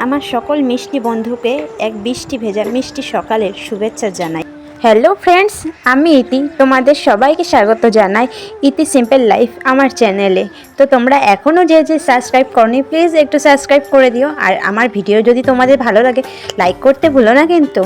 আমার সকল মিষ্টি বন্ধুকে এক বৃষ্টি ভেজা মিষ্টি সকালের শুভেচ্ছা জানাই। হ্যালো ফ্রেন্ডস, আমি ইতি, তোমাদের সবাইকে স্বাগত জানাই ইতি সিম্পল লাইফ আমার চ্যানেলে। তো তোমরা এখনও যে সাবস্ক্রাইব করনি, প্লিজ একটু সাবস্ক্রাইব করে দিও। আর আমার ভিডিও যদি তোমাদের ভালো লাগে লাইক করতে ভুলো না কিন্তু।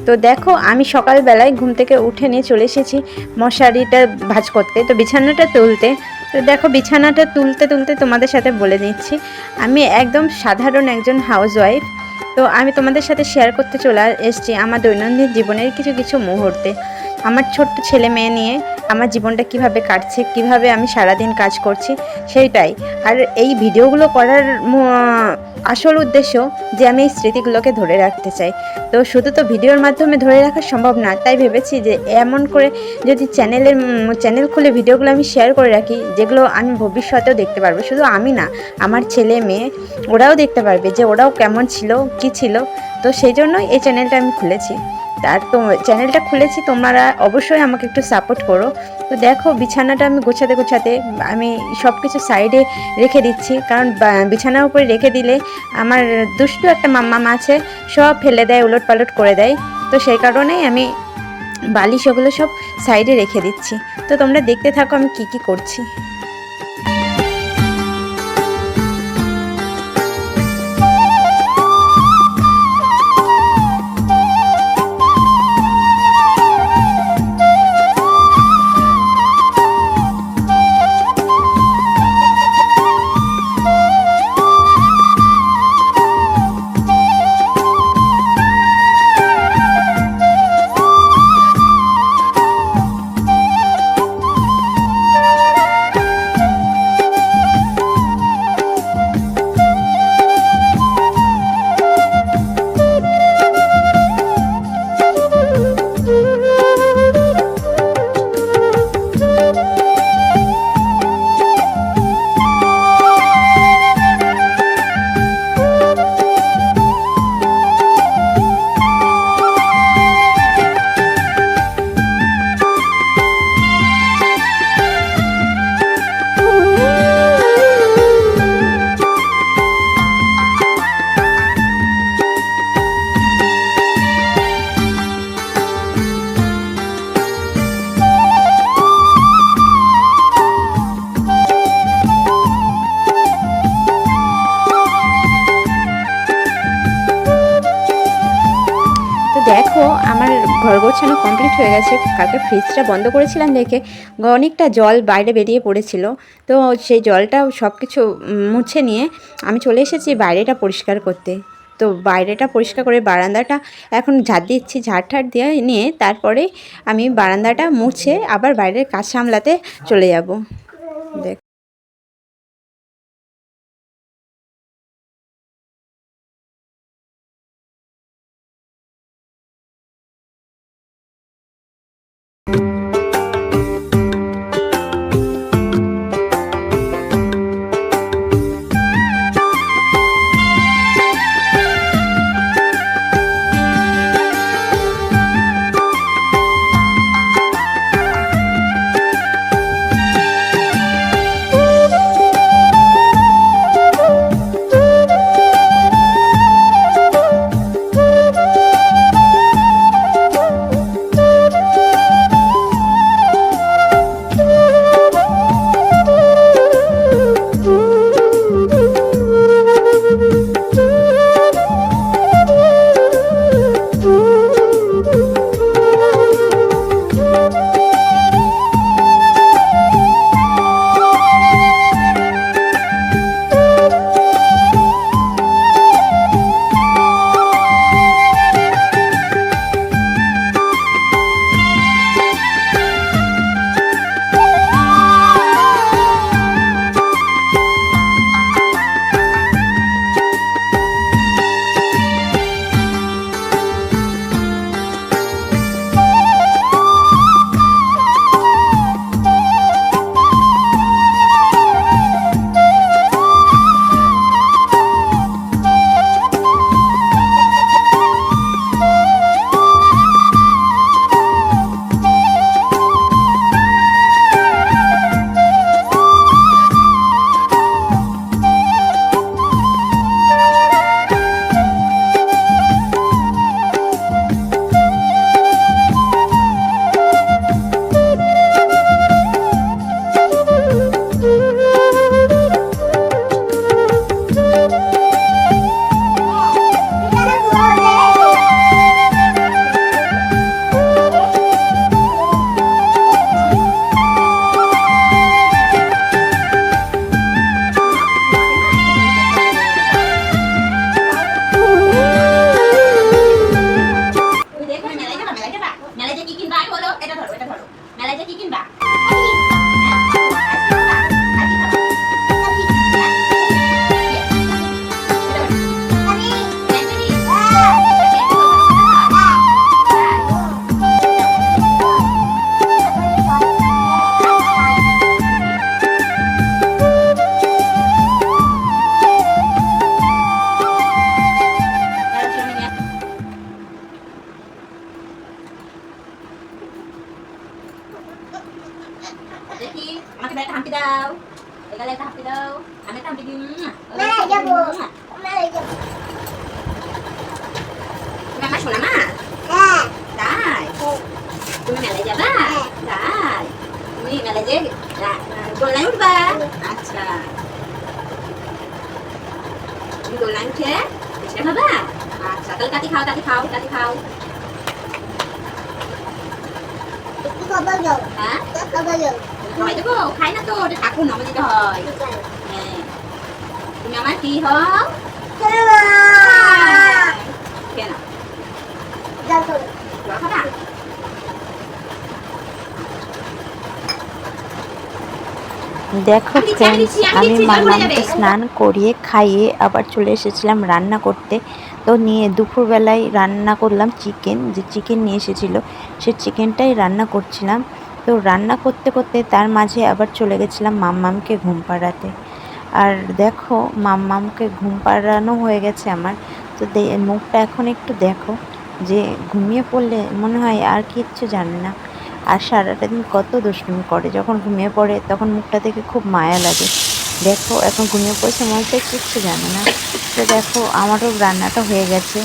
তো দেখো, আমি সকালবেলায় ঘুম থেকে উঠে নিয়ে চলে এসেছি মশারিটা ভাঁজ করতে, তো বিছানাটা তুলতে। তো দেখো, বিছানাটা তুলতে তুলতে তোমাদের সাথে বলে নিচ্ছি, আমি একদম সাধারণ একজন হাউসওয়াইফ। তো আমি তোমাদের সাথে শেয়ার করতে চলে এসেছি আমার দৈনন্দিন জীবনের কিছু কিছু মুহূর্তে। আমার ছোট্ট ছেলে মেয়ে নিয়ে আমার জীবনটা কিভাবে কাটছে, কিভাবে আমি সারাদিন কাজ করছি সেইটাই। আর এই ভিডিওগুলো করার আসল উদ্দেশ্য যে আমি এই স্মৃতিগুলোকে ধরে রাখতে চাই। তো শুধু তো ভিডিওর মাধ্যমে ধরে রাখা সম্ভব না, তাই ভেবেছি যে এমন করে যদি চ্যানেল খুলে ভিডিওগুলো আমি শেয়ার করে রাখি, যেগুলো আমি ভবিষ্যতেও দেখতে পারবো। শুধু আমি না, আমার ছেলে মেয়ে ওরাও দেখতে পারবে যে ওরাও কেমন ছিল, কি ছিল। তো সেই জন্যই এই চ্যানেলটা আমি খুলেছি। আর তো চ্যানেলটা খুলেছি, তোমরা অবশ্যই আমাকে একটু সাপোর্ট করো। তো দেখো, বিছানাটা আমি গোছাতে গোছাতে আমি সব কিছু সাইডে রেখে দিচ্ছি, কারণ বিছানার উপরে রেখে দিলে আমার দুষ্টু একটা মাম্মা আছে, সব ফেলে দেয়, উলট পালট করে দেয়। তো সেই কারণেই আমি বালিশ ওগুলো সব সাইডে রেখে দিচ্ছি। তো তোমরা দেখতে থাকো আমি কি কি করছি। দেখো, আমার ঘর গোছানো কমপ্লিট হয়ে গেছে। কালকে ফ্রিজটা বন্ধ করেছিলাম দেখে অনেকটা জল বাইরে বেরিয়ে পড়েছিল। তো সেই জলটা সব কিছু মুছে নিয়ে আমি চলে এসেছি বাইরেটা পরিষ্কার করতে। তো বাইরেটা পরিষ্কার করে বারান্দাটা এখন ঝাড় দিচ্ছি, ঝাড় ঠাড় দিয়ে নিয়ে তারপরে আমি বারান্দাটা মুছে আবার বাইরের কাজ সামলাতে চলে যাব। দেখ, এখানে একটা হাঁপি দাও, আমি একটা হাঁপি দিই। মেলায় যাবো, মেলায় যাবো। তুমি আমার শোনা মা? হ্যাঁ, তাই? তুমি মেলায় যাবা? তাই? তুমি মেলায় যে দোলনায় উঠবা? আচ্ছা, তুমি দোলনায় উঠে ফুচকা খাবা? আচ্ছা, তাহলে কাটি খাও, কাটি খাও, কাটি খাও। একটু খাবার দাও। হ্যাঁ, খাবার দাও। খাওয়াই দেবো? খাই না তো, ওটা ঠাকুর নামে দিতে হয়। হ্যাঁ, তুমি আমার কি হও? কেন যাও চলো। জল খাবা? দেখো ফ্রেন্ডস, আমি মাম্মামকে স্নান করিয়ে খাইয়ে আবার চলে এসেছিলাম রান্না করতে। তো নিয়ে দুপুরবেলায় রান্না করলাম চিকেন, যে চিকেন নিয়ে এসেছিলো সে চিকেনটাই রান্না করছিলাম। তো রান্না করতে করতে তার মাঝে আবার চলে গেছিলাম মাম্মামকে ঘুম পাড়াতে। আর দেখো মাম্মামকে ঘুম পাড়ানো হয়ে গেছে আমার। তো মুখটা এখন একটু দেখো, যে ঘুমিয়ে পড়লে মনে হয় আর কিচ্ছু জানে না। আর সারাটা দিন কত দুষ্টুমি করে, যখন ঘুমিয়ে পড়ে তখন মুখটা দেখে খুব মায়া লাগে। দেখো এখন ঘুমিয়ে পড়েছে, মনে হচ্ছে কিচ্ছু জানে না। তো দেখো আমারও রান্নাটা হয়ে গেছে।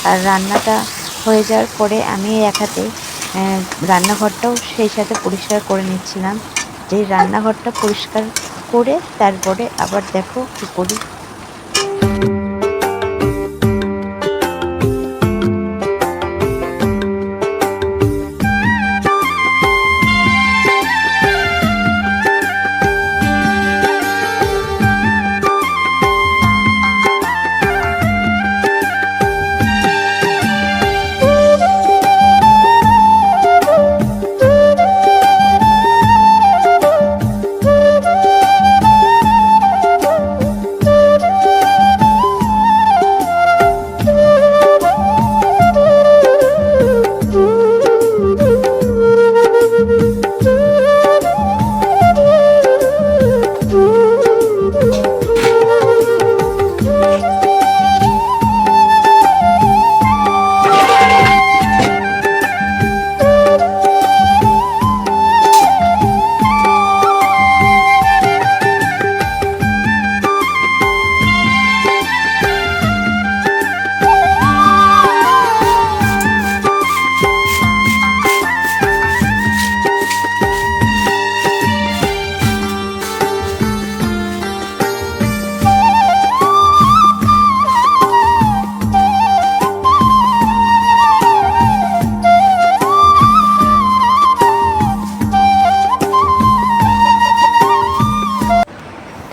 আর রান্নাটা হয়ে যাওয়ার পরে আমি এক হাতে রান্নাঘরটাও সেই সাথে পরিষ্কার করে নিচ্ছিলাম। যে রান্নাঘরটা পরিষ্কার করে তারপরে আবার দেখো কী করি।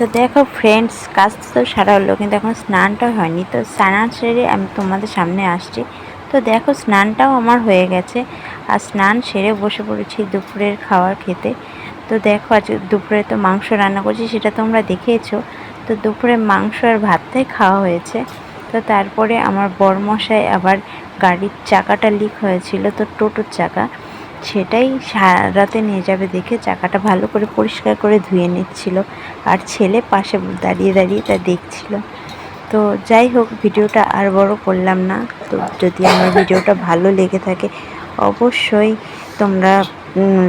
তো দেখো ফ্রেন্ডস, কাজ তো সারা হলো, কিন্তু এখন স্নানটা হয়নি। তো স্নান সেরে আমি তোমাদের সামনে আসছি। তো দেখো স্নানটাও আমার হয়ে গেছে, আর স্নান সেরে বসে পড়েছি দুপুরের খাবার খেতে। তো দেখো আজ দুপুরে তো মাংস রান্না করছি, সেটা তোমরা দেখেছো। তো দুপুরে মাংস আর ভাতটাই খাওয়া হয়েছে। তো তারপরে আমার বরমশাই আবার গাড়ির চাকাটা লিক হয়েছিল, তো টোটোর চাকা, সেটাই সারাতে নিয়ে যাবে দেখে চাকাটা ভালো করে পরিষ্কার করে ধুয়ে নিচ্ছিল। আর ছেলে পাশে দাঁড়িয়ে দাঁড়িয়ে তা দেখছিল। তো যাই হোক, ভিডিওটা আর বড় করলাম না। তো যদি আমার ভিডিওটা ভালো লেগে থাকে অবশ্যই তোমরা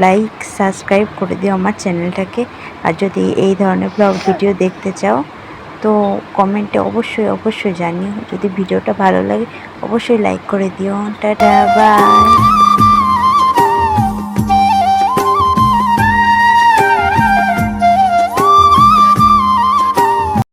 লাইক সাবস্ক্রাইব করে দিও আমার চ্যানেলটাকে। আর যদি এই ধরনের ব্লগ ভিডিও দেখতে চাও তো কমেন্টে অবশ্যই জানিও। যদি ভিডিওটা ভালো লাগে অবশ্যই লাইক করে দিও। Tata, by.